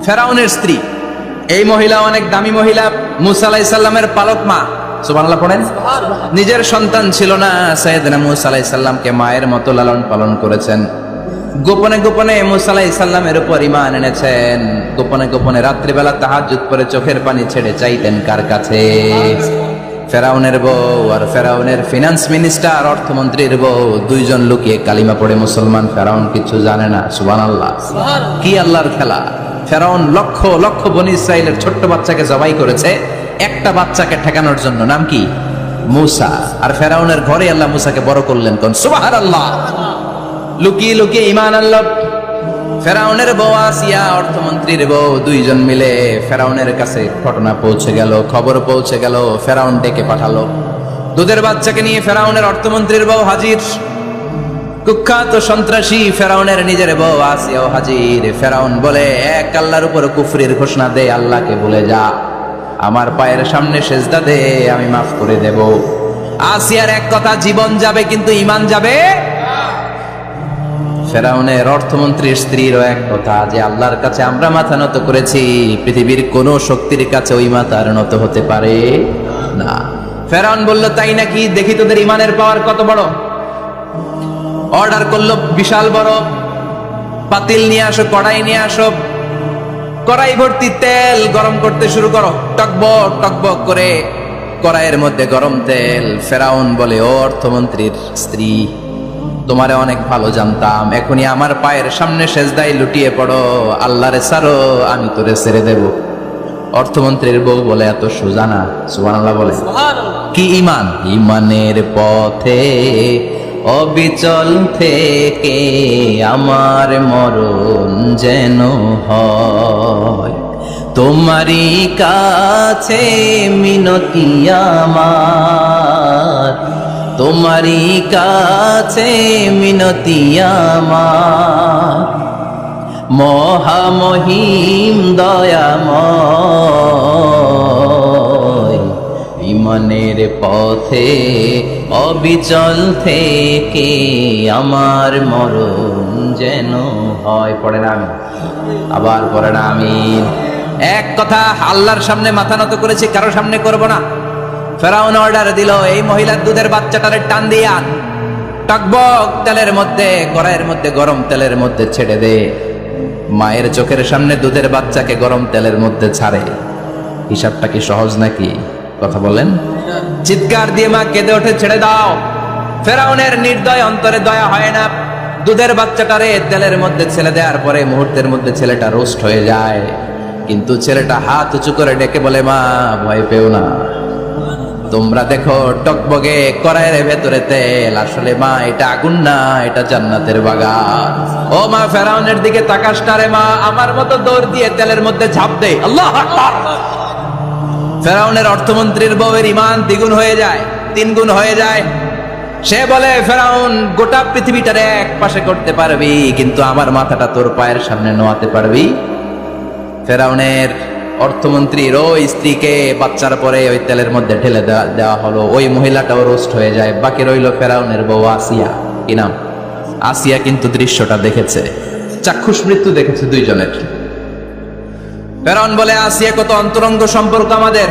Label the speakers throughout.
Speaker 1: ফেরাউনের স্ত্রী। এই মহিলা অনেক দামি মহিলা, মুসা আলাইহিস সালামের পালক মা। সুবহানাল্লাহ পড়েন। নিজের সন্তান ছিল না, সাইয়েদনা মুসা আলাইহিস সালামকে মায়ের মতো লালন পালন করেছেন। গোপনে গোপনে মুসা আলাইহিস সালামের উপর ঈমান এনেছেন। গোপনে গোপনে রাত্রিবেলা তাহাজ্জুদ পড়ে চোখের পানি ছেড়ে চাইতেন কার কাছে? ফেরাউনের বউ আর ফেরাউনের ফিনান্স মিনিস্টার, অর্থমন্ত্রীর বউ, দুইজন লুকিয়ে কালিমা পড়ে মুসলমান। ফেরাউন কিছু জানে না। সুবহানাল্লাহ। কি আল্লাহর খেলা! ফেরাউন লক্ষ লক্ষ বনী ইসরাইলের ছোট্ট বাচ্চাকে জবাই করেছে একটা বাচ্চাকে ঠেকানোর জন্য। নাম কি? মুসা। আর ফেরাউনের ঘরে আল্লাহ মুসাকে বড় করলেন। কোন সুবহানাল্লাহ! লুকিয়ে লুকিয়ে ঈমান আনলো। ফেরাউনের বউ আসিয়া, অর্থমন্ত্রীর বউ, দুইজন মিলে ফেরাউনের কাছে ঘটনা পৌঁছে গেল, খবর পৌঁছে গেল। ফেরাউন ডেকে পাঠালো দুধের বাচ্চাকে নিয়ে। ফেরাউনের অর্থমন্ত্রীর বউ হাজির। কুখ্যাত সন্ত্রাসী ফেরাউনের নিজের বউ আসিয়াও হাজির। ফেরাউন বলে, এক আল্লাহর উপর কুফরির ঘোষণা দে, আল্লাহকে বলে যা, আমার পায়ের সামনে সেজদা দে, আমি মাফ করে দেব। আসিয়ার এক কথা, জীবন যাবে কিন্তু ঈমান যাবে। ফেরাউনের অর্থমন্ত্রীর স্ত্রীরও এক কথা, যে আল্লাহর কাছে আমরা মাথা নত করেছি, পৃথিবীর কোন শক্তির কাছে ওই মাথা আর নত হতে পারে না। ফেরাউন বলল, তাই নাকি? দেখি তোদের ঈমানের পাওয়ার কত বড়। অর্ডার করলো বিশাল বড় পাতিল নিয়ে আসো, কড়াই নিয়ে আসো, কড়াই ভর্তি তেল গরম করতে শুরু করো। টকবক টকবক করে কড়াইয়ের মধ্যে গরম তেল। ফেরাউন বলে, ও অর্থমন্ত্রীর স্ত্রী, তোমারে অনেক ভালো জানতাম, এখনই আমার পায়ের সামনে সেজদায় লুটিয়ে পড়ো, আল্লাহরে ছাড়ো, আমি তোরে ছেড়ে দেব। অর্থমন্ত্রীর বউ বলে, এত সোজা না। সুবহানাল্লাহ বলে। কি ঈমান? ঈমানের পথে অবিচল থেকে আমার মরণ যেন হয়, তোমারই কাছে মিনতি আমার, তোমারই কাছে মিনতি আমার, মহামহিম দয়াময়, ঈমানের পথে অবিচল থেকে আমার মরণ যেন হয়। পড়ে না আমি, আবার পড়ে না আমি। এক কথা, আল্লাহর সামনে মাথা নত করেছি, কারোর সামনে করব না। ফেরাউন অর্ডার দিল, এই মহিলার দুধের বাচ্চাটারে টান দিয়ে আন, টকবক তেলের মধ্যে, কড়াইয়ের মধ্যে গরম তেলের মধ্যে ছেড়ে দে। মায়ের চোখের সামনে দুধের বাচ্চাকে গরম তেলের মধ্যে ছাড়ে। হিসাবটা কি সহজ নাকি? কথা বলেন। চিৎকার দিয়ে মা কেঁদে ওঠে, ছেড়ে দাও। ফেরাউনের নির্দয় অন্তরে দয়া হয় না। দুধের বাচ্চাটারে তেলের মধ্যে ছেড়ে দেওয়ার পরে মুহূর্তের মধ্যে ছেলেটা রোস্ট হয়ে যায়। কিন্তু ছেলেটা হাত উঁচু করে ডেকে বলে, মা ভয় পেও না, তোমরা দেখো টকবগে কড়াইয়ের ভেতরে তেল, আসলে মা এটা আগুন না, এটা জান্নাতের বাগান। ও মা, ফেরাউনের দিকে তাকাসটা রে মা, আমার মতো দৌড় দিয়ে তেলের মধ্যে ঝাঁপ দে। আল্লাহু আকবার। ফেরাউনের অর্থমন্ত্রীর বউয়ের ঈমান দ্বিগুণ হয়ে যায়, 3 গুণ হয়ে যায়। সে বলে, ফেরাউন, গোটা পৃথিবীটারে এক পাশে করতে পারবি, কিন্তু আমার মাথাটা তোর পায়ের সামনে নোয়াতে পারবি? ফেরাউনের অর্থমন্ত্রীর ওই স্ত্রীকে বাচ্চার পরে ওই তেলের মধ্যে ঢেলে দেওয়া হলো। ওই মহিলাটাও রোস্ট হয়ে যায়। বাকি রইল ফেরাউনের বউ আসিয়া। কি নাম? আসিয়া কিন্তু দৃশ্যটা দেখেছে, চাক্ষুষ মৃত্যু দেখেছে দুইজনের। ফেরাউন বলে, আসিয়া, কত অন্তরঙ্গ সম্পর্ক আমাদের,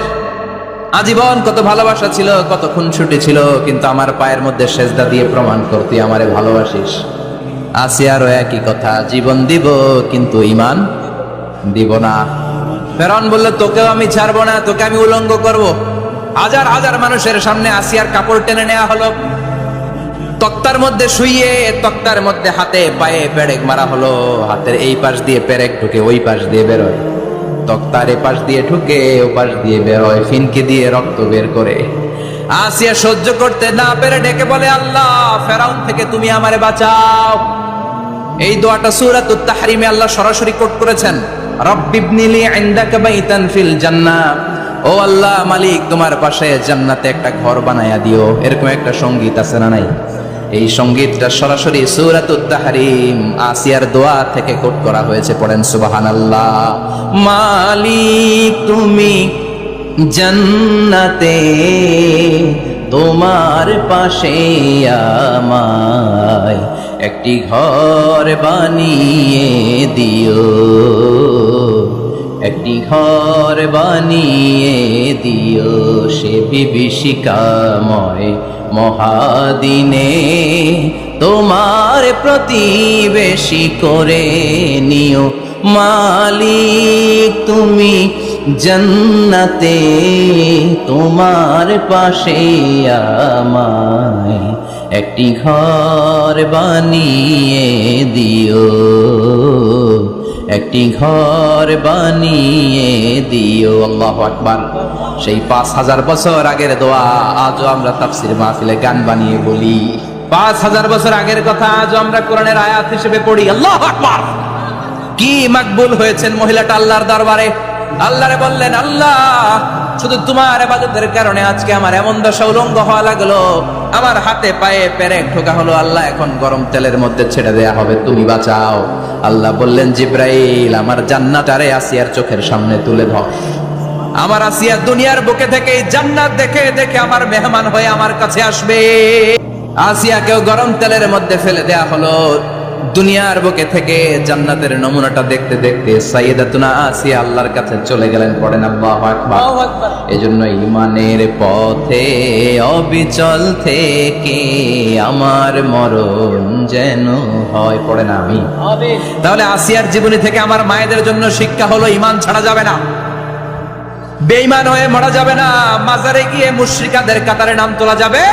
Speaker 1: আজীবন কত ভালোবাসা ছিল, কত খুনসুটি ছিল, কিন্তু আমার পায়ের মধ্যে সেজদা দিয়ে প্রমাণ কর তুই আমারে ভালোবাসিস। আসিয়ারও একই কথা, জীবন দিব কিন্তু ঈমান দিব না। ফেরাউন বলল, তোকেও আমি ছাড়বো না, তোকে আমি উলঙ্গ করব। হাজার হাজার মানুষের সামনে আসিয়ার কাপড় টেনে নেওয়া হলো, তক্তার মধ্যে শুইয়ে তক্তার মধ্যে হাতে পায়ে পেরেক মারা হলো। হাতের এই পাশ দিয়ে পেরেক ঢুকে ওই পাশ দিয়ে বেরোয়, তক্তার এ পাশ দিয়ে ঢুকে ও পাশ দিয়ে বেরোয়, ফিনকি দিয়ে রক্ত বের করে। আসিয়া সহ্য করতে না পেরে ডেকে বলে, আল্লাহ, ফেরাউন থেকে তুমি আমারে বাঁচাও। এই দোয়াটা সূরাতুত তাহরিমে আল্লাহ সরাসরি কোট করেছেন, রব্বিবনিলি ইনদাকা বাইতান ফিল জান্নাহ। ও আল্লাহ, মালিক, তোমার পাশে জান্নাতে একটা ঘর বানায়া দিও। এরকম একটা সঙ্গীত আছে না নাই? এই সঙ্গীতটা সরাসরি সূরাতুত তাহরিম আসিয়ার দোয়া থেকে কোট করা হয়েছে। পড়েন সুবহানাল্লাহ। মালিক, তুমি জান্নাতে তোমার পাশে আমায় একটি ঘর বানিয়ে দিও। একটি ঘর বানিয়ে দিও সে বিভীষিকাময় মহাদিনে, তোমার প্রতিবেশী করে নিও মালিক তুমি জান্নাতে, তোমার পাশে আমায় একটি ঘর বানিয়ে দিও, একটি ঘর বানিয়ে দিও। আল্লাহু আকবার। সেই 5000 বছর আগের দোয়া আজও আমরা তাফসীর মাহফিলে গান বানিয়ে বলি। 5000 বছর আগের কথা আজও আমরা কোরআনের আয়াত হিসেবে পড়ি। আল্লাহু আকবার। কি মাকবুল হয়েছেন মহিলাটা আল্লাহর দরবারে। আল্লাহরে বললেন, আল্লাহ শুধু তোমার ইবাদতের কারণে আজকে আমার এমন দশা উলঙ্গ হওয়া লাগলো, আমার হাতে পায়ে পেরেক ঠোকা হলো, আল্লাহ এখন গরম তেলের মধ্যে ছেড়ে দেয়া হবে, তুমি বাঁচাও। আল্লাহ বললেন, জিব্রাইল আমার জান্নাত আরে আসিয়ার চোখের সামনে তুলে ধর। আমার আসিয়া দুনিয়ার বুকে থেকে জান্নাত দেখে দেখে আমার মেহমান হয়ে আমার কাছে আসবে। আসিয়াকেও গরম তেলের মধ্যে ফেলে দেয়া হলো। দুনিয়ার বুকে থেকে জান্নাতের নমুনাটা দেখতে দেখতে সাইয়েদাতুনা আসিয়া আল্লাহর কাছে চলে গেলেন। পড়েন আল্লাহু আকবার। এজন্য ঈমানের পথে অবিচল থেকে আমার মরণ যেন হয়। পড়েন আমিন। তাহলে আসিয়ার জীবনী থেকে আমার মায়েদের জন্য শিক্ষা হলো, ঈমান ছাড়া যাবে না, বেঈমান হয়ে মরা যাবে না, মাজারে গিয়ে মুশরিকাদের কাতারে নাম তোলা যাবে।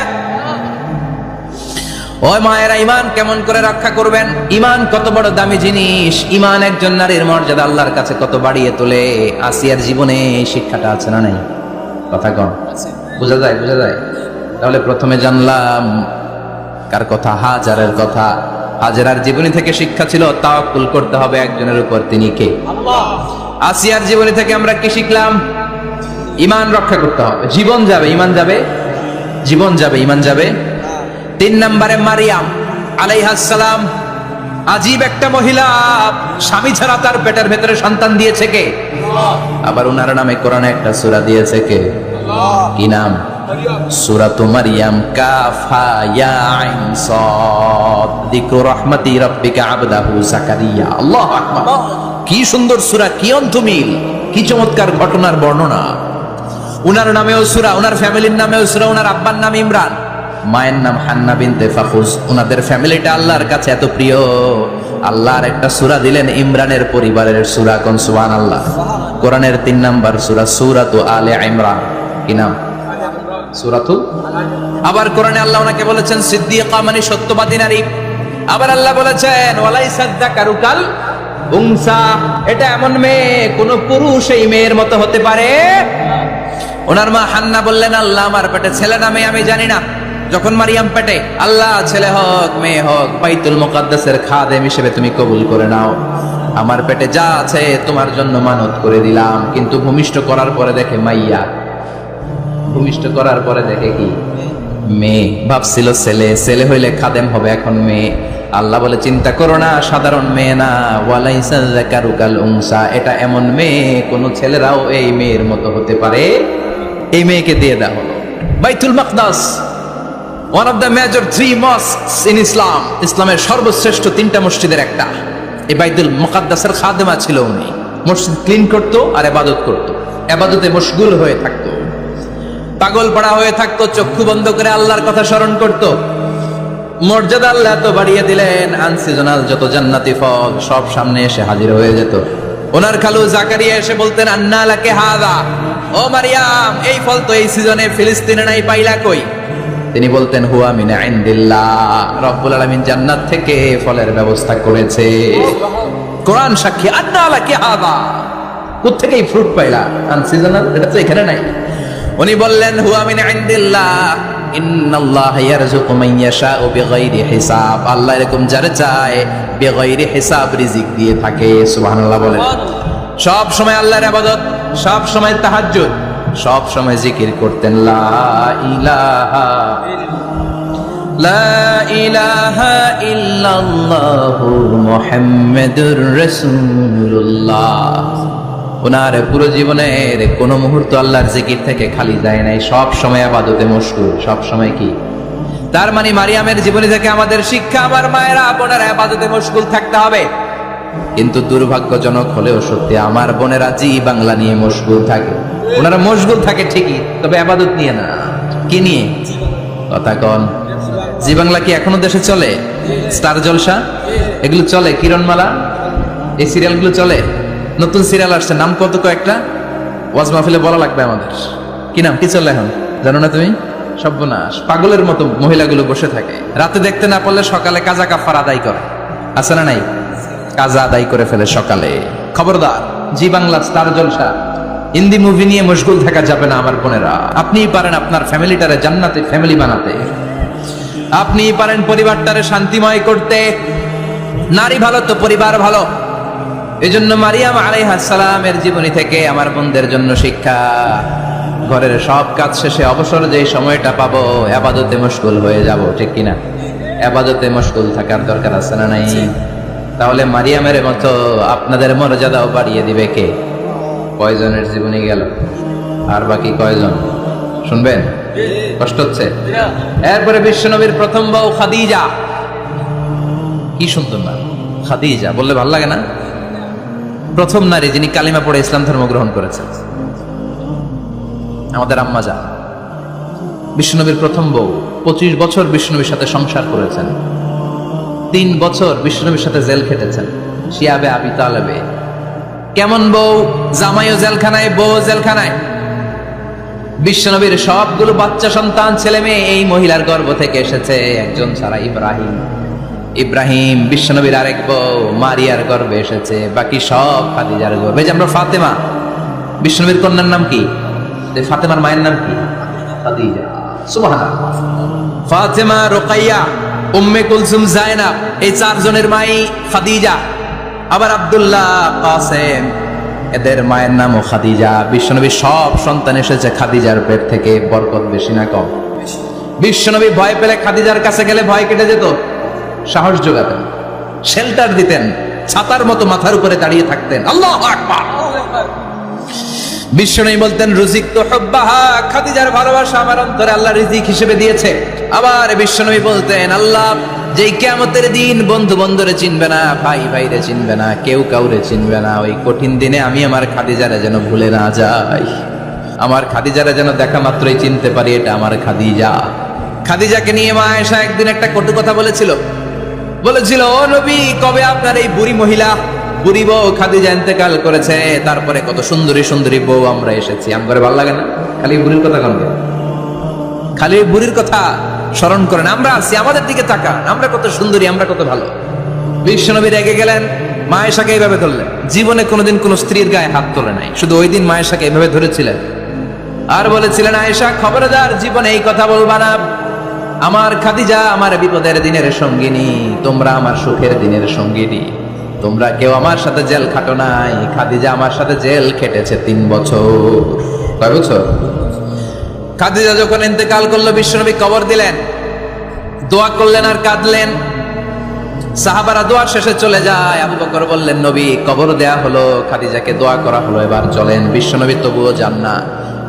Speaker 1: ওই মায়েরা ঈমান কেমন করে রক্ষা করবেন? ঈমান কত বড় দামি জিনিস। ঈমান একজন নারীর মর্যাদা আল্লাহর কাছে কত বাড়িয়ে তোলে। আসিয়ার জীবনে শিক্ষাটা আছে না নাই? কথা কম বোঝা যায়, বোঝা যায়। তাহলে প্রথমে জানলাম কার কথা? হাজারের কথা। হাজারার জীবনী থেকে শিক্ষা ছিল তাওয়াক্কুল করতে হবে একজনের উপর, তিনি কে? আল্লাহ। আসিয়ার জীবনী থেকে আমরা কি শিখলাম? ঈমান রক্ষা করতে হবে। জীবন যাবে, ঈমান যাবে, জীবন যাবে, ঈমান যাবে। 3 নম্বরে মারিয়াম আলাইহাস সালাম, আজীব একটা মহিলা, স্বামী ছাড়া তার পেটের ভেতরে সন্তান দিয়েছে কে? আবার উনার নামে কোরআনে একটা সূরা দিয়েছে কে? কি নাম? সূরাতু মারিয়াম। কাফ হা ইয়া আইন সাদ, যিকরু রাহমাতি রাব্বিকা আবদাহু যাকারিয়া। আল্লাহু আকবার। কি সুন্দর সূরা, কি অন্তমিল, কি চমৎকার ঘটনার বর্ণনা। উনার নামেও সূরা, উনার ফ্যামিলির নামেও সূরা। উনার আব্বার নাম ইমরান, মায়ের নাম হান্না বিনতে ফাখুজ। উনাদের ফ্যামিলিটা আল্লাহর কাছে এত প্রিয়, আল্লাহর একটা সূরা দিলেন ইমরানের পরিবারের সূরা। কোন? সুবহানাল্লাহ। কোরআনের 3 নাম্বার সূরা, সূরাতু আলে ইমরান। কি নাম? সূরাতু। আবার কোরআনে আল্লাহ ওনাকে বলেছেন সিদ্দিকা, মানে সত্যবাদী নারী। আবার আল্লাহ বলেছেন ওয়ালাইসা যাকারু কাল উনসা, এটা এমন মেয়ে কোন পুরুষ এই মেয়ের মতো হতে পারে? ওনার মা হান্না বললেন, আল্লাহ আমার পেটে ছেলে না মেয়ে আমি জানি না। যখন মারিয়াম পেটে, আল্লাহ ছেলে হোক মেয়ে হোক বাইতুল মুকাদ্দাসের খাদেম হিসেবে তুমি কবুল করে নাও। আমার পেটে যা আছে তোমার জন্য মানত করে দিলাম। কিন্তু ভূমিষ্ঠ করার পরে দেখে মাইয়া, ভূমিষ্ঠ করার পরে দেখে কি? মেয়ে। ভাবছিল ছেলে, ছেলে হইলে খাদেম হবে, এখন মেয়ে। আল্লাহ বলে চিন্তা করো না, সাধারণ মেয়ে না। ওয়ালাইসা যাকারু কাল উনসা, এটা এমন মেয়ে কোন ছেলেরাও এই মেয়ের মতো হতে পারে। এই মেয়েকে দিয়ে দেওয়া হলো। বাইতুল মাকদাস, one of the major 3 mosques in Islam, ইসলামের সর্বশ্রেষ্ঠ 3টা মসজিদের একটা। এই বাইতুল মুকাদ্দাসের খাদেমা ছিল উনি। মসজিদ ক্লিন করতো আর ইবাদত করতো, ইবাদতে মশগুল হয়ে থাকতো, পাগল পড়া হয়ে থাকতো, চক্ষু বন্ধ করে আল্লাহর কথা স্মরণ করতো। মর্যাদা আল্লাহ তো বাড়িয়ে দিলেন, আনসিজনাল যত জান্নাতি ফল সব সামনে এসে হাজির হয়ে যেত। ওনার খালু জাকারিয়া এসে বলতেন, আন্না লাকে হাযা, ও মারিয়াম এই ফল তো এই সিজনে ফিলিস্তিনে নাই, পাইলা কই? তিনি বলতেন, হুয়া মিন ইনদিল্লাহ, রব্বুল আলামিন জান্নাত থেকে ফলের ব্যবস্থা করেছে। কোরআন সাক্ষী, আন্না লাকে হাযা, কোত্থেকে এই ফ্রুট পাইলা? আনসিজনাল, এটা তো এখানে নাই। উনি বললেন, হুয়া মিন ইনদিল্লাহ, ইন্নাল্লাহ ইয়ারযুকু মান ইয়াশাউ বিগাইরি হিসাব, আল্লাহ এরকম যারে চায় বিগাইরি হিসাব রিজিক দিয়ে থাকে। সুবহানাল্লাহ বলেন। সব সময় আল্লাহর ইবাদত, সব সময় তাহাজ্জুদ, সব সময় জিকির করতেন, লা ইলাহা ইল্লাল্লাহু মুহাম্মাদুর রাসূলুল্লাহ। ওনার পুরো জীবনের কোন মুহূর্ত আল্লাহর জিকির থেকে খালি যায় নাই, সব সময় ইবাদতে মশগুল, সব সময় কি? তার মানে মারিয়ামের জীবনী থেকে আমাদের শিক্ষা, আমার মায়েরা আপনারা ইবাদতে মশগুল থাকতে হবে। কিন্তু দুর্ভাগ্যজনক হলেও সত্যি, আমার বোনেরা জি বাংলা নিয়ে মশগুল থাকে। ওনারা মশগুল থাকে ঠিকই, তবে আবাদত নিয়ে না। কি নিয়ে? কথা কন। জি বাংলা কি এখনো দেশে চলে? স্টার জলসা এগুলো চলে, কিরণমালা, এই সিরিয়ালগুলো চলে। নতুন সিরিয়াল আসছে, নাম কত কয়েকটা, ওয়াজ মাহফিলে বলা লাগবে আমাদের। কি নাম, কি চলে এখন জানো না তুমি? সর্বনাশ, পাগলের মতো মহিলাগুলো বসে থাকে, রাতে দেখতে না পারলে সকালে কাজা কাফার আদায় করে, আছে না নাই? কাজা আদায় করে ফেলে সকালে। খবরদার, জি বাংলা, স্টার জলসা, হিন্দি মুভি নিয়ে মশগুল থাকা যাবে না আমার বোনেরা। আপনিই পারেন আপনার ফ্যামিলিটারে জান্নাতে ফ্যামিলি বানাতে, আপনিই পারেন পরিবারটারে শান্তিময় করতে। নারী ভালো তো পরিবার ভালো। এজন্য মারিয়াম আলাইহিস সালামের জীবনী থেকে আমার বোনদের জন্য শিক্ষা, ঘরের সব কাজ শেষে অবসর যে সময়টা পাবো, ইবাদতে মশগুল হয়ে যাব, ঠিক কিনা? ইবাদতে মশগুল থাকার দরকার আছে না নাই? তাহলে মারিয়ামের মতো আপনাদের মর্যাদাও বাড়িয়ে দিবে কে? কয়জনের জীবনে গেল, আর বাকি কয়জন শুনবেন? কষ্ট হচ্ছে? এরপরে বিশ্বনবীর প্রথম বউ খাদিজা। কি সুন্দর না, খাদিজা বললে ভালো লাগে না? প্রথম নারী যিনি কালিমা পড়ে ইসলাম ধর্ম গ্রহণ করেছেন, আমাদের আম্মা জান। বিশ্বনবীর প্রথম বউ, 25 বছর বিশ্বনবীর সাথে সংসার করেছেন, 3 বছর বিশ্বনবীর সাথে জেল খেটেছেন, শিয়াবে আবি তালেবে। কেমন বউ? জামাইও জেলখানায়, বউ জেলখানায়। বিশ্বনবীর সবগুলো বাচ্চা সন্তান, ছেলে মেয়ে এই মহিলার গর্ভ থেকে এসেছে, একজন ছাড়া, ইব্রাহিম। ইব্রাহিম বিশ্বনবীর আরেক বউ মারিয়ার গর্ভে এসেছে, বাকি সব খাদিজার গর্ভে। যে আমরা ফাতেমা, বিশ্বনবীর কন্যার নাম কি? ফাতেমার মায়ের নাম কি? খাদিজা। সুবহানাল্লাহ। ফাতেমা, রুকাইয়া, উম্মে কুলসুম, জায়নাব, এই 4 জনের মাই খাদিজা। আবার আব্দুল্লাহ, কাসেম, এদের মায়ের নামও খাদিজা। বিশ্বনবীর সব সন্তান এসেছে খাদিজার পেট থেকে। বরকত বেশি না কম? বিশ্বনবী ভয় পেলে খাদিজার কাছে গেলে ভয় কেটে যেত, সাহস যোগাতেন, শেল্টার দিতেন, ছাতার মতো মাথার উপরে দাঁড়িয়ে থাকতেন। আল্লাহু আকবার। বিশ্বনবী বলতেন, রুজিক তো হুব্বাহা, খাদিজার ভালোবাসা আমার অন্তরে আল্লাহ রিজিক হিসেবে দিয়েছে। আবার বিশ্বনবী বলতেন, আল্লাহ যেই কিয়ামতের দিন বন্ধু বন্ধুরে চিনবে না, ভাই ভাইরে চিনবে না, কেউ কাউরে চিনবে না, ওই কঠিন দিনে আমি আমার খাদিজারে যেন ভুলে না যাই, আমার খাদিজারে যেন দেখা মাত্রই চিনতে পারি এটা আমার খাদিজা। খাদিজাকে নিয়ে মা আয়েশা একদিন একটা কটু কথা বলেছিল, ও নবী, কবে আপনার এই বুড়ি মহিলা, বুড়ি বউ খাদিজা ইন্তেকাল করেছে, তারপরে কত সুন্দরী সুন্দরী বউ আমরা এসেছি, আমার ভালো লাগে না? খালি বুড়ির কথা কনবে, খালি বুড়ির কথা স্মরণ করেন। আমরা আছি, আমাদের দিকে তাকান, আমরা কত সুন্দরী, আমরা কত ভালো। বিশ্বনবী রেগে গেলেন, মা আয়েশাকে এইভাবে ধরলেন। জীবনে কোনোদিন কোন স্ত্রীর গায়ে হাত তোলে নাই, শুধু ওই দিন মা আয়েশাকে এইভাবে ধরেছিলেন আর বলেছিলেন, আয়েশা খবরদার, জীবনে এই কথা বলবা না। আমার খাদিজা আমার বিপদের দিনের সঙ্গিনী, তোমরা আমার সুখের দিনের সঙ্গিনী। তোমরা কেউ আমার সাথে জেল খাটো নাই, খাদিজা আমার সাথে জেল খেটেছে 3 বছর। কয় বছর? খাদিজা যখন ইন্তেকাল করলো, বিশ্বনবী কবর দিলেন, দোয়া করলেন আর কাঁদলেন। সাহাবারা দোয়ার শেষে চলে যায়। আবু বকর বললেন, নবী কবর দেয়া হলো, খাদিজাকে দোয়া করা হলো, এবার চলেন। বিশ্বনবী তবুও যান না।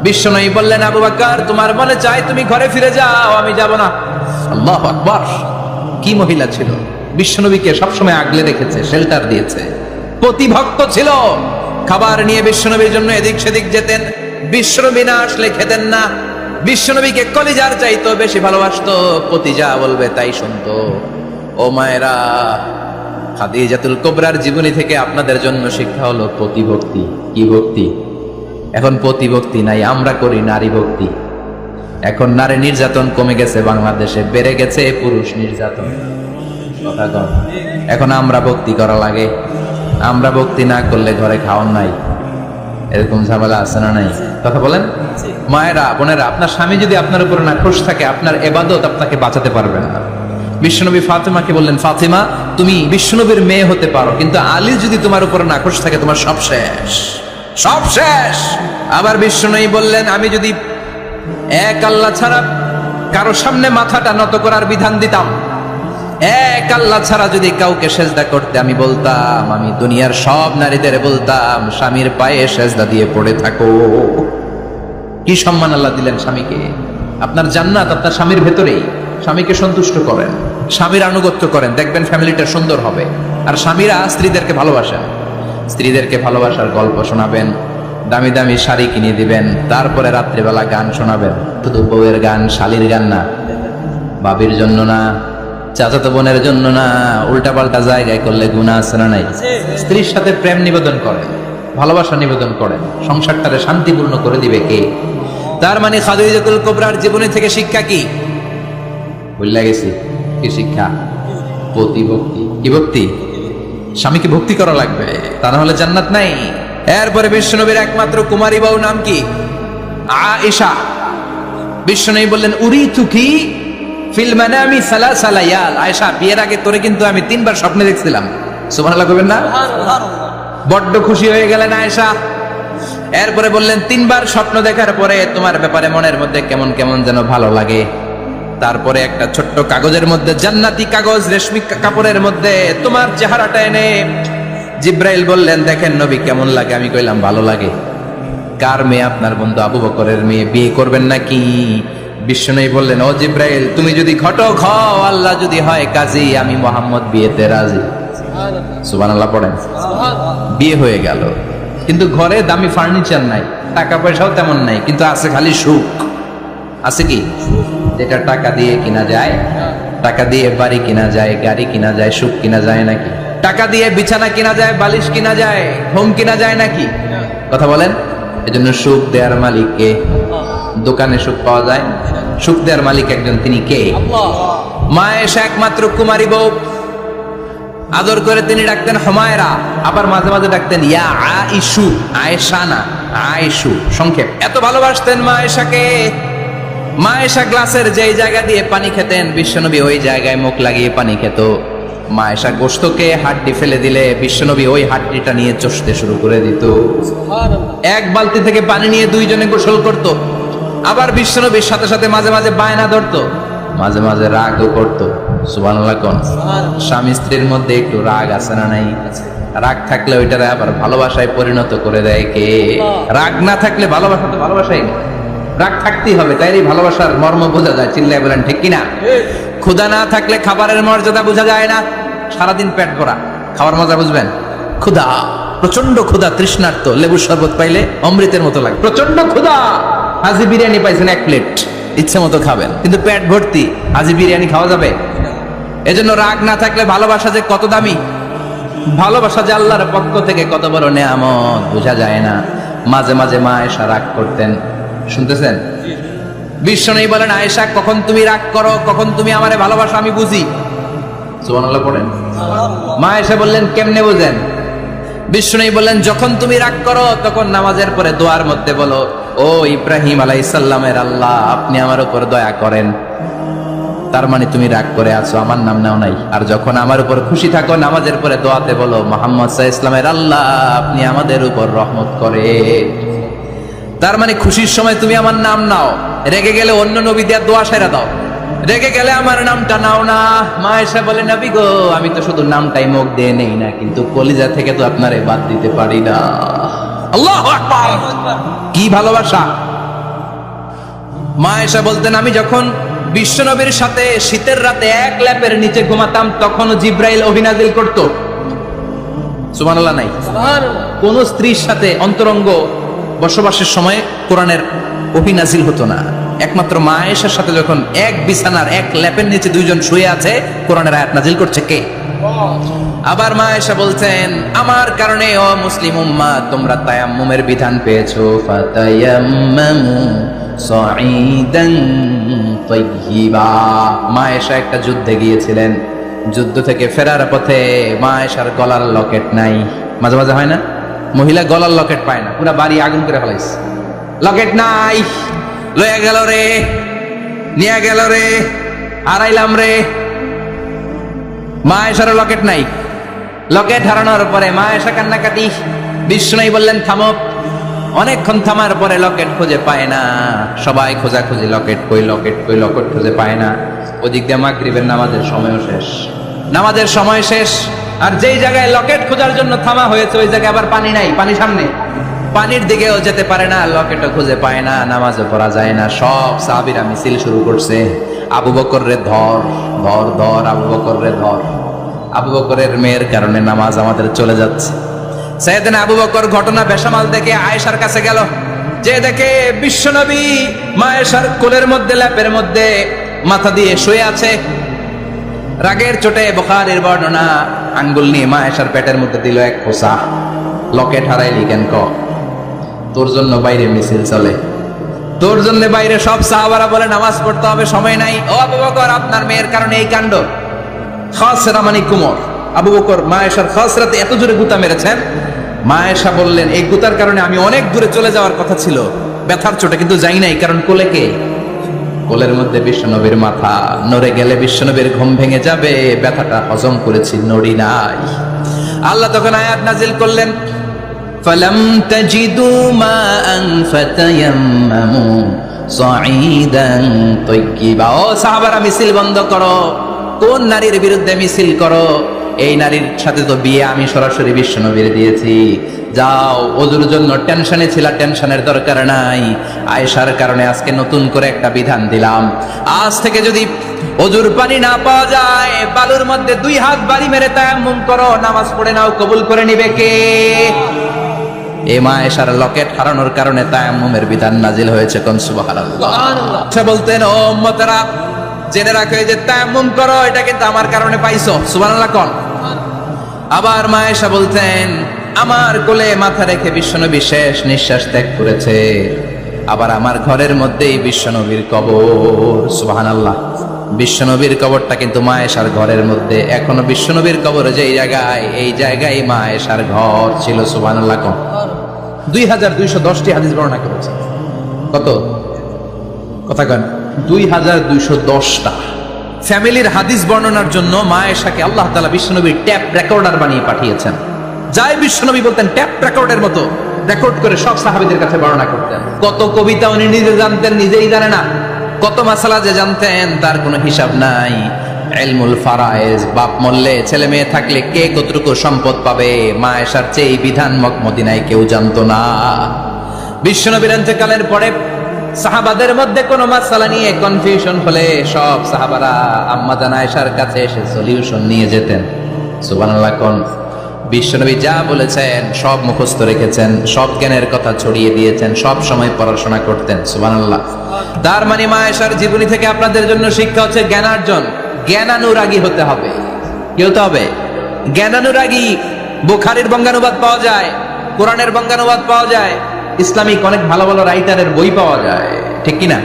Speaker 1: বিশ্বনবী বললেন, আবু বকর তোমার মনে চাই তুমি ঘরে ফিরে যাও, আমি যাব না। আল্লাহু আকবার। কি মহিলা ছিল! বিশ্বনবীকে সবসময় আগলে রেখেছে, শেল্টার দিয়েছে, প্রতিভক্ত ছিল। খাবার নিয়ে বিশ্বনবীর জন্য এদিক সেদিক যেতেন, বিশ্বনবী না আসলে খেতেন না। বিশ্বনবীকে কলিজার চাইতো বেশি ভালোবাসতো, পতি যা বলবে তাই শুনতো। ও মায়েরা, খাদিজাতুল কুবরার জীবনী থেকে আপনাদের জন্য শিক্ষা হলো প্রতিভক্তি। কি ভক্তি? এখন প্রতিভক্তি নাই, আমরা করি নারী ভক্তি। এখন নারী নির্যাতন কমে গেছে বাংলাদেশে, বেড়ে গেছে পুরুষ নির্যাতন। কথা কর। এখন আমরা ভক্তি করা লাগে, আমরা ভক্তি না করলে ঘরে খাওয়ান নাই, এরকম ঝামেলা আছে না নাই? কথা বলেন। মায়েরা, বোনেরা, আপনার স্বামী যদি আপনার উপর না খুশ থাকে, আপনার ইবাদত আপনাকে বাঁচাতে পারবে না। বিশ্বনবী ফাতেমাকে বললেন, ফাতেমা তুমি বিশ্বনবীর মেয়ে হতে পারো, কিন্তু আলী যদি তোমার উপর না খুশ থাকে, তোমার সব শেষ, সব শেষ। আবার বিশ্বনবী বললেন, আমি যদি এক আল্লাহ ছাড়া কারো সামনে মাথাটা নত করার বিধান দিতাম, এক আল্লাহ ছাড়া যদি কাউকে সেজদা করতে আমি বলতাম, আমি দুনিয়ার সব নারীদের বলতাম স্বামীর পায়ে সেজদা দিয়ে পড়ে থাকো। কি সম্মান আল্লাহ দিলেন স্বামীকে! আপনার জান্নাত আপনার স্বামীর ভেতরেই। স্বামীকে সন্তুষ্ট করেন, স্বামীর আনুগত্য করেন, দেখবেন ফ্যামিলিটা সুন্দর হবে। আর স্বামীরা স্ত্রীদেরকে ভালোবাসেন, স্ত্রীদেরকে ভালোবাসার গল্প শোনাবেন, দামি দামি শাড়ি কিনে দিবেন, তারপরে রাত্রিবেলা গান শোনাবেন। শুধু বউয়ের গান, শালীর গান না, বাবির জন্য না, চাচাতো বোনের জন্য না, উল্টাপাল্টা জায়গায় করলে গুনাহ আছে না নাই? স্ত্রীর সাথে প্রেম নিবেদন করেন, ভালোবাসা নিবেদন করেন, সংসারটারে শান্তিপূর্ণ করে দিবে কে? তার মানে খাদিজাতুল কুবরার জীবনী থেকে শিক্ষা কি? ভুলে গেছি কি শিক্ষা? প্রতিভক্তি। কি ভক্তি? স্বামীকে ভক্তি করা লাগবে, তা না হলে জান্নাত নাই। এরপরে বিশ্বনবীর একমাত্র কুমারী বউ নাম কি? আয়েশা। বিশ্বনবী বললেন উরিতুকি ফিল মানামি সালাসা লায়াল। আয়েশা, বিয়ের আগে তোরে কিন্তু আমি 3 বার স্বপ্নে দেখছিলাম। সুবহানাল্লাহ কইবেন না? বড্ড খুশি হয়ে গেলেন আয়েশা। এরপরে বললেন 3 বার স্বপ্ন দেখার পরে তোমার ব্যাপারে মনের মধ্যে কেমন কেমন যেন ভালো লাগে। তারপরে একটা ছোট্ট কাগজের মধ্যে, জান্নাতি কাগজ, রেশমি কাপড়ের মধ্যে তোমার চেহারাটা এনে জিব্রাইল বললেন দেখেন নবী কেমন লাগে। আমি কইলাম ভালো লাগে। কার মেয়ে? আপনার বন্ধু আবু বকরের মেয়ে, বিয়ে করবেন নাকি? বিশ্বনবী বললেন ও জিব্রাইল, তুমি যদি ঘটক হও, আল্লাহ যদি হয় কাজী, আমি মুহাম্মদ বিয়েতে রাজি। সুবহানাল্লাহ পড়েন। বিয়ে হয়ে গেল, কিন্তু ঘরে দামি ফার্নিচার নাই, টাকা পয়সাও তেমন নাই, কিন্তু আছে খালি সুখ। আছে কি? যেটা টাকা দিয়ে কিনা যায়, টাকা দিয়ে বাড়ি কিনা যায়, গাড়ি কিনা যায়, সুখ কিনা যায় নাকি? টাকা দিয়ে বিছানা কিনা যায়, বালিশ কিনা যায়, হোম কিনা যায় নাকি? কথা বলেন। এজন্য সুখ দেওয়ার মালিক কে? দোকানে সুখ পাওয়া যায়? সুখ দেওয়ার মালিক একজন, তিনি কে? মা এসে একমাত্র কুমারী বউ, আদর করে তিনি ডাকতেন হুমায়রা, আবার মাঝে মাঝে ডাকতেন ইয়া আইশু। আয়েশা না, আয়েশু সংক্ষেপ। এত ভালোবাসতেন মা আয়েশাকে। মা আয়েশা গ্লাসের যেই জায়গা দিয়ে পানি খেতেন, বিশ্বনবী ওই জায়গায় মুখ লাগিয়ে পানি খেত। মা আয়েশা গোশতকে হাড্ডি ফেলে দিলে বিশ্বনবী ওই হাড্ডিটা নিয়ে চষতে শুরু করে দিত। এক বালতি থেকে পানি নিয়ে 2 জনে গোসল করত। আবার বিশ্বনবীর সাথে সাথে মাঝে মাঝে বায়না ধরতো, মাঝে মাঝে রাগও করতো। সুবহানাল্লাহ কোন? স্বামী স্ত্রীর মধ্যে একটু রাগ আছে না নাই? রাগ থাকলে ওইটারে আবার ভালোবাসায় পরিণত করে দেয় কে? রাগ না থাকলে ভালোবাসা তো ভালোবাসাই না, রাগ থাকতেই হবে, তাইলে ভালোবাসার মর্ম বোঝা যায়। চিল্লায় বলেন ঠিক কিনা? ক্ষুধা না থাকলে খাবারের মর্যাদা বোঝা যায় না। সারাদিন পেট ভরা, খাবার মজা বুঝবেন? ক্ষুধা, প্রচন্ড ক্ষুধা, তৃষ্ণার্ত, লেবুর শরবত পাইলে অমৃতের মতো লাগে। প্রচন্ড ক্ষুধা, হাজি বিরিয়ানি পাইছেন 1 প্লেট, ইচ্ছে মতো খাবেন, কিন্তু পেট ভর্তি, হাজি বিরিয়ানি খাওয়া যাবে? এজন্য রাগ না থাকলে ভালোবাসা যে কত দামি, ভালোবাসা যে আল্লাহর পক্ষ থেকে কত বড় নেয়ামত বোঝা যায় না। মাঝে মাঝে মা আয়েশা রাগ করতেন, শুনতেছেন? বিশ্বনবী বলেন আয়েশা, কখন তুমি রাগ করো, কখন তুমি আমারে ভালোবাসো আমি বুঝি। সুবহানাল্লাহ পড়েন। মা আয়েশা বললেন কেমনে বুঝেন? বিশ্বনবী বললেন যখন তুমি রাগ করো তখন নামাজের পরে দোয়ার মধ্যে বলো, ও ইব্রাহিম আলাইহিস সালামের আল্লাহ, আপনি আমার উপর দয়া করেন। তার মানে তুমি রাগ করে আছো, আমার নাম নাও নাই। আর যখন আমার উপর খুশি থাকো, নামাজের পরে দোয়াতে বলো, মুহাম্মদ সাল্লাল্লাহু আলাইহি ওয়াসাল্লামের আল্লাহ, আপনি আমাদের উপর রহমত করেন। তার মানে খুশির সময় তুমি আমার নাম নাও, রেগে গেলে অন্য নবী দেওয়ার দোয়া সেরা দাও, রেগে গেলে আমার নামটা নাও না। মা আয়েশা বলে নবী গো, আমি তো শুধু নামটাই মুখ দিয়ে নেই না, কিন্তু কলিজা থেকে তো আপনারে বাদ দিতে পারি না। আল্লাহু আকবার! কি ভালোবাসা! মা আয়েশা বলতেন আমি যখন বিশ্বনবীর সাথে শীতের রাতে এক ল্যাপের নিচে ঘুমাতাম, তখনও জিব্রাইল অভিনাজিল করত। সুবহানাল্লাহ নাই? কোন স্ত্রীর সাথে অন্তরঙ্গ বসবাসের সময় কোরআনের অভিনাজিল হতো না। একমাত্র মা আয়েশার সাথে যখন এক বিছানার এক ল্যাপের নিচে 2 জন শুয়ে আছে, কোরআনের আয়াত নাজিল করছে কে? আবার মা আয়েশা বলছেন আমার কারণে ও মুসলিম উম্মাহ তোমরা তায়াম্মুমের বিধান পেয়েছো। ফাতায়াম্মামু সাঈদান তাইয়্যিবা। মা আয়েশা একটা যুদ্ধে গিয়েছিলেন, যুদ্ধ থেকে ফেরার পথে মা আয়েশার গলার লকেট নাই। মাঝে মাঝে হয় না, মহিলা গলার লকেট পায় না, পুরা বাড়ি আগুন করে ফেলাইছে, লকেট নাই, লয়ে গেল রে, নিয়ে গেল রে, হারাইলাম রে। মা আয়েশার লকেট নাই। লকেট হারানোর পরে মা আয়েশা কান্নাকাটি। বিষ্ণু বললেন থামো। অনেকক্ষণ থামার পরে লকেট খুঁজে পায় না, সবাই খোঁজাখুঁজি, লকেট কই, লকেট কই, লকেট খুঁজে পায় না। ওদিক দিয়ে মাগরিবের নামাজের সময়ও শেষ, নামাজের সময় শেষ। আর যেই জায়গায় লকেট খোঁজার জন্য থামা হয়েছে ওই জায়গায় আবার পানি নাই, পানি সামনে, পানির দিকেও যেতে পারে না, লকেটও খুঁজে পায় না, নামাজও পড়া যায় না। সব সাহাবীরা মিছিল শুরু করছে, আবু বকর রে ধর, ধর ধর, আবু বকর রে ধর। আবু বকরের মেয়ের কারণে নামাজ আমাদের চলে যাচ্ছে। সাইয়েদনা আবু বকর ঘটনা বেসামাল দেখে আয়েশার কাছে গেল, যে দেখে বিশ্বনবী মা আয়েশার কোলের মধ্যে ল্যাপের মধ্যে মাথা দিয়ে শুয়ে আছে। রাগের চোটে বুখারীর বর্ণনা, আঙ্গুল নিয়ে মা আয়েশার পেটের মধ্যে দিল এক খোসা। লকেট হারাইলি কেন ক? তোর জন্য বাইরে মিছিল চলে, তোর জন্য বাইরে সব সাহাবারা বলে নামাজ পড়তে হবে, সময় নাই। ও আবু বকর, আপনার মেয়ের কারণে এই কাণ্ড। খাসরা মানে কুমর। আবু বকর মা আয়েশার খাসরাতে এত জোরে গুতা মেরেছেন, মা আয়েশা বললেন এই গুতার কারণে আমি অনেক দূরে চলে যাওয়ার কথা ছিল ব্যথার চোটে, কিন্তু যাই নাই, কারণ কোলে কে? কোলের মধ্যে বিশ্বনবীর মাথা, নড়ে গেলে বিশ্বনবীর ঘুম ভেঙে যাবে, ব্যথাটা হজম করেছি, নড়ি নাই। আল্লাহ তখন আয়াত নাজিল করলেন, ফালাম তাজিদু মাআন ফাতায়াম্মামু সাঈদান তাইয়্যিবা। ও সাহাবারা, মিছিল বন্ধ করো। কোন নারীর বিরুদ্ধে মিছিল করো? এই নারীর সাথে তো বিয়ে আমি সরাসরি বিশ্বনবীর দিয়েছি। যাও, ওজুর জন্য টেনশনে ছিল, টেনশনের দরকার নাই। আয়েশার কারণে আজকে নতুন করে একটা বিধান দিলাম, আজ থেকে যদি ওজুর পানি না পাওয়া যায়, বালুর মধ্যে 2 হাত বাড়ি মেরে তায়াম্মুম করো, নামাজ পড়ে নাও, কবুল করে নিবে কে? এই মা আয়েশার লকেট হারানোর কারণে তায়াম্মুমের বিধান নাজিল হয়েছে। কোন সুবহানাল্লাহ। আচ্ছা, বলতেন ও উম্মতেরা, জেনে রাখো যে তায়াম্মুম করো, এটা কিন্তু আমার কারণে পাইছো। সুবহানাল্লাহ কোন? আবার মা আয়েশা বলতেন, আমার কোলে মাথা রেখে বিশ্বনবী শেষ নিঃশ্বাস ত্যাগ করেছে, আবার আমার ঘরের মধ্যেই বিশ্বনবীর কবর। সুবহানাল্লাহ। বিশ্বনবীর কবরটা কিন্তু মা আয়েশার ঘরের মধ্যে। এখনো বিশ্বনবীর কবর যেই জায়গায়, এই জায়গায় মা আয়েশার ঘর ছিল। সুবহানাল্লাহ কোন? 2210টি হাদিস বর্ণনা করেছে। কত? কথা কন। 2210টা ফ্যামিলির হাদিস বর্ণনার জন্য মা আয়েশাকে আল্লাহ তাআলা বিশ্বনবীর ট্যাপ রেকর্ডার বানিয়ে পাঠিয়েছেন। যাই বিশ্বনবী বলতেন, ট্যাপ রেকর্ডের মতো রেকর্ড করে সব সাহাবীদের কাছে বর্ণনা করতেন। কত কবিতা উনি নিজে জানতেন, নিজেই জানে না। কত মাসালা যে জানতেন, তার কোনো হিসাব নাই। ইলমুল ফারায়েজ, বাপ মরলে ছেলে মেয়ে থাকলে কে কতটুকু সম্পদ পাবে, মা আয়েশার চেয়ে এই বিধান মদিনায় কেউ জানতো না। বিশ্বনবীর ইন্তেকালের পরে সাহাবাদের মধ্যে কোনো মাসালা নিয়ে কনফিউশন হলে সব সাহাবারা আম্মা জান আয়েশার কাছে এসে সলিউশন নিয়ে যেতেন। সুবহানাল্লাহ কোন? বিশ্বনবী যা বলেছেন সব মুখস্থ রেখেছেন, সব জ্ঞানের কথা ছড়িয়ে দিয়েছেন, সব সময় পড়াশোনা করতেন। সুবহানাল্লাহ। তার মানে মা আয়েশার জীবনী থেকে আপনাদের জন্য শিক্ষা হচ্ছে জ্ঞানার্জন, জ্ঞানানুরাগী হতে হবে। কি হতে হবে? জ্ঞানানুরাগী। বুখারীর বঙ্গানুবাদ পাওয়া যায়, কোরআনের বঙ্গানুবাদ পাওয়া যায়, ইসলামিক অনেক ভালো ভালো রাইটারের বই পাওয়া যায়, ঠিক কিনা?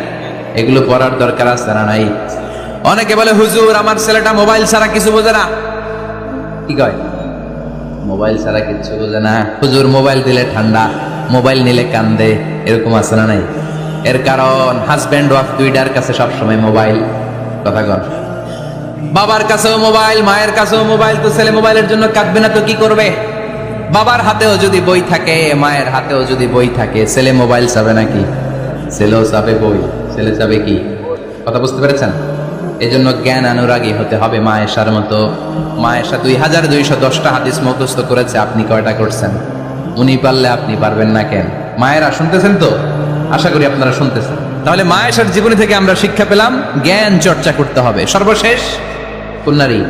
Speaker 1: এগুলো পড়ার দরকার আছে না নাই? অনেকে বলে, হুজুর আমার ছেলেটা মোবাইল ছাড়া কিছু বোঝে না। কি কয়? মোবাইল ছাড়া কিছু বোঝে না। হুজুর মোবাইল দিলে ঠান্ডা, মোবাইল নিলে কান্দে, এরকম আছে না নাই? এর কারণ হাজব্যান্ড ওয়াইফ দুইটার কাছে সবসময় মোবাইল। কথা কন। বাবার কাছেও মোবাইল, মায়ের কাছেও মোবাইল, তো ছেলে মোবাইলের জন্য কাঁদবে না তো কি করবে? বাবার হাতেও যদি বই থাকে, মায়ের হাতেও যদি বই থাকে, ছেলে মোবাইল চাবে নাকি? ছেলেও চাবে বই, ছেলে চাবে কি? কথা বুঝতে পেরেছেন? এই জন্য জ্ঞান অনুরাগী হতে হবে মা আয়েশার মতো। মা আয়েশা 2210টা হাদিস মুখস্থ করেছে, আপনি কয়টা করছেন? উনি পারলে আপনি পারবেন না কেন? মায়েরা শুনতেছেন তো? আশা করি আপনারা শুনতেছেন। তাহলে মা আয়েশার জীবনী থেকে আমরা শিক্ষা পেলাম, জ্ঞান চর্চা করতে হবে। সর্বশেষ কোন নারী?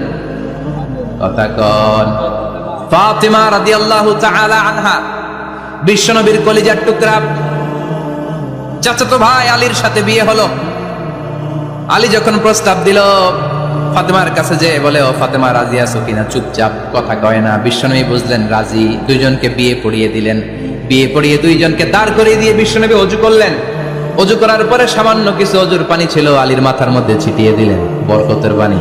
Speaker 1: কথা কন। ফাতিমা রাদিয়াল্লাহু তাআলা আনহা, বিশ্বনবীর কলিজার টুকরা। চাচাতো ভাই আলীর সাথে বিয়ে হলো। আলী যখন প্রস্তাব দিল ফাতেমার কাছে, যে বলে, ও ফাতেমা রাজি আছো কিনা? চুপচাপ, কথা কয় না। বিশ্বনবী বুঝলেন রাজি, দুইজনকে বিয়ে পড়িয়ে দিলেন। বিয়ে পড়িয়ে দুইজনকে দাঁড় করিয়ে দিয়ে বিশ্বনবী ওযু করলেন। ওযু করার পরে সামান্য কিছু ওযুর পানি ছিল, আলীর মাথার মধ্যে ছিটিয়ে দিলেন, বরকতের পানি।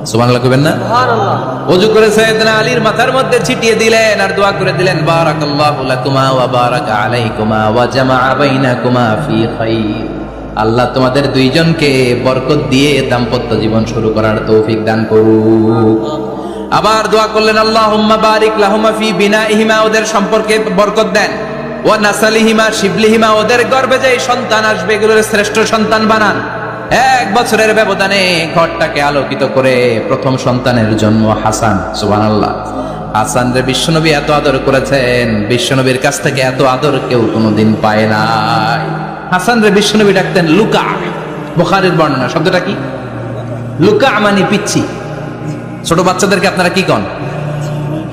Speaker 1: সুবহানাল্লাহ কইবেন না? সুবহানাল্লাহ। ওযু করে সাইয়েদনা আলীর মাথার মধ্যে ছিটিয়ে দিলেন আর দোয়া করে দিলেন, বারাকাল্লাহু লাকুমা ওয়া বারাকা আলাইকুমা ওয়া জামাআ বাইনাকুমা ফি খাইর। আল্লাহ তোমাদের দুইজনকে বরকত দিয়ে দাম্পত্য জীবন শুরু করার তৌফিক দান করুক। আবার দোয়া করলেন, আল্লাহুম্মা বারিক লাহুমা ফি বিনাইহিমা, ওদের সম্পর্কে বরকত দেন। ওয়া নাসালিহিমা, শিবলিহিমা, ওদের গর্ভে যে সন্তান আসবে এগুলোর শ্রেষ্ঠ সন্তান বানান। 1 বছরের ব্যবধানে ঘরটাকে আলোকিত করে প্রথম সন্তানের জন্ম হাসান। সুবহানাল্লাহ। হাসান রে বিশ্বনবী এত আদর করেছেন, বিশ্বনবীর কাছ থেকে এত আদর কেউ কোনোদিন পায় নাই। হাসান রে বিশ্বনবী ডাকতেন লুকা। বুখারীর বর্ণনা। শব্দটা কি? লুকা মানে পিচ্ছি। ছোট বাচ্চাদেরকে আপনারা কি কন?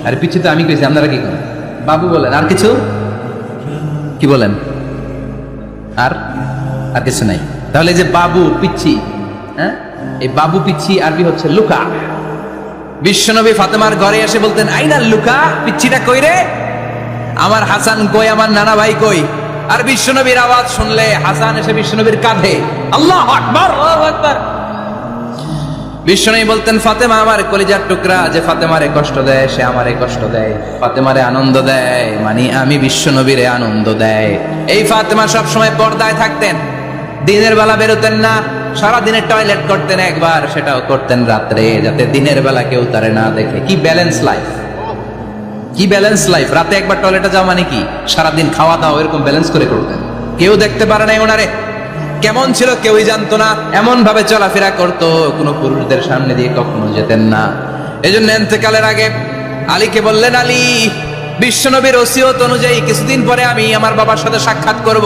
Speaker 1: আরে পিচ্ছি তো আমি কইছি, আপনারা কি কন? বাবু বলেন। আর কিছু কি বলেন? আর আর কিছু নাই। তাহলে এই যে বাবু পিচ্ছি, হ্যাঁ, এই বাবু পিচ্ছি আরবি হচ্ছে লুকা। বিশ্বনবী ফাতেমার ঘরে এসে বলতেন, আইনা লুকা, পিচ্ছিটা কই রে? আমার হাসান কই, আমার নানা ভাই কই? আর বিশ্বনবীর আওয়াজ শুনলে হাসান এসে বিশ্বনবীর কাঁধে, আল্লাহু আকবার, আল্লাহু আকবার। বিশ্বনবী বলতেন, ফাতেমা আমার কলিজার টুকরা, যে ফাতেমারে কষ্ট দেয় সে আমারে কষ্ট দেয়, ফাতেমারে আনন্দ দেয় মানে আমি বিশ্বনবীরে আনন্দ দেয়। এই ফাতেমা সব সময় পর্দায় থাকতেন, দিনের বেলা বেরোতেন না, সারা দিনে টয়লেট করতেন একবার, সেটাও করতেন রাত্রে, যাতে দিনের বেলা কেউ তারে না দেখে। কি ব্যালেন্স লাইফ, কি ব্যালেন্স লাইফ! রাতে একবার টয়লেটে যাওয়া মানে কি সারাদিন খাওয়া দাওয়া এরকম ব্যালেন্স করে করতেন। কেউ দেখতে পারে নাই ওনারে কেমন ছিল, কেউই জানতো না। এমন ভাবে চলাফেরা করতো, কোনো পুরুষদের সামনে দিয়ে কখনো যেতেন না। এই জন্য ইন্তেকালের আগে আলীকে বললেন, আলী, বিশ্বনবীর ওসিয়ত অনুযায়ী কিছুদিন পরে আমি আমার বাবার সাথে সাক্ষাৎ করব।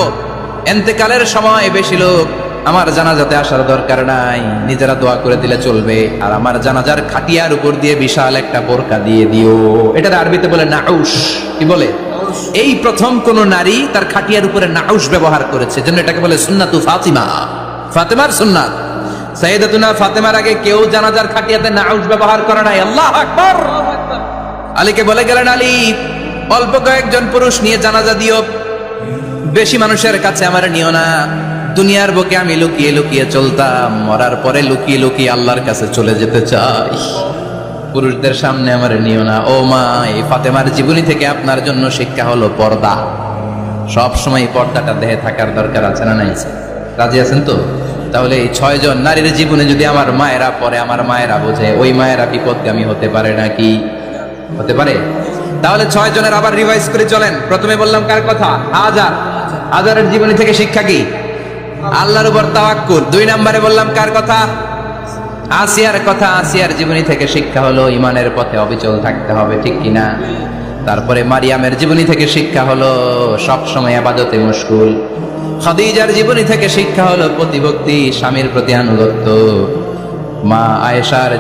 Speaker 1: ইন্তেকালের সময় বেশি লোক আমার জানাজাতে আসার দরকার নাই, নিজেরা দোয়া করে দিলে চলবে। আর আমার জানাজার খাটিয়ার উপর দিয়ে বিশাল একটা বোরকা দিয়ে দিও। এটার আরবিতে বলে নাউশ। কি বলে? এই প্রথম কোন নারী তার খাটিয়ার উপরে নাউশ ব্যবহার করেছে, জন্য এটাকে বলে সুন্নাতু ফাতিমা, ফাতেমার সুন্নাত। সাইয়েদাতুনা ফাতেমার আগে কেউ জানাজার খাটিয়াতে নাউশ ব্যবহার করে নাই। আল্লাহু আকবার। আলীকে বলে গেলেন, আলী, অল্প কয়েকজন পুরুষ নিয়ে জানাজা দিও, বেশি মানুষের কাছে আমার নিও না। দুনিয়ার বুকে আমি লুকিয়ে লুকিয়ে চলতাম, মরার পরে লুকিয়ে লুকিয়ে আল্লাহর কাছে চলে যেতে চাই, পুরুষদের সামনে আমার নিও না। ও মা, এই ফাতেমার জীবনী থেকে আপনার জন্য শিক্ষা হলো পর্দা। সব সময় পর্দাটা দেহে থাকার দরকার আছে না নাই? রাজি আছেন তো? তাহলে এই 6 জন নারীর জীবনে যদি আমার মায়েরা পরে, আমার মায়েরা বোঝে, ওই মায়েরা বিপদগামী হতে পারে নাকি? হতে পারে। তাহলে 6 জনের আবার রিভাইজ করে চলেন। প্রথমে বললাম কার কথা? হাজার। হাজারের জীবনী থেকে শিক্ষা কি? আল্লাহর উপর তাওয়াক্কুল। 2 নম্বরে বললাম কার কথা? আসিয়ার কথা। আসিয়ার জীবনী থেকে শিক্ষা হলো ইমানের পথে অবিচল থাকতে হবে, ঠিক কিনা? তারপরে মারিয়ামের জীবনী থেকে শিক্ষা হলো সব সময় ইবাদতে মশগুল। খাদিজার জীবনী থেকে শিক্ষা হলো প্রতিভক্তি, স্বামীর প্রতি আনুগত্য। মা আয়েশার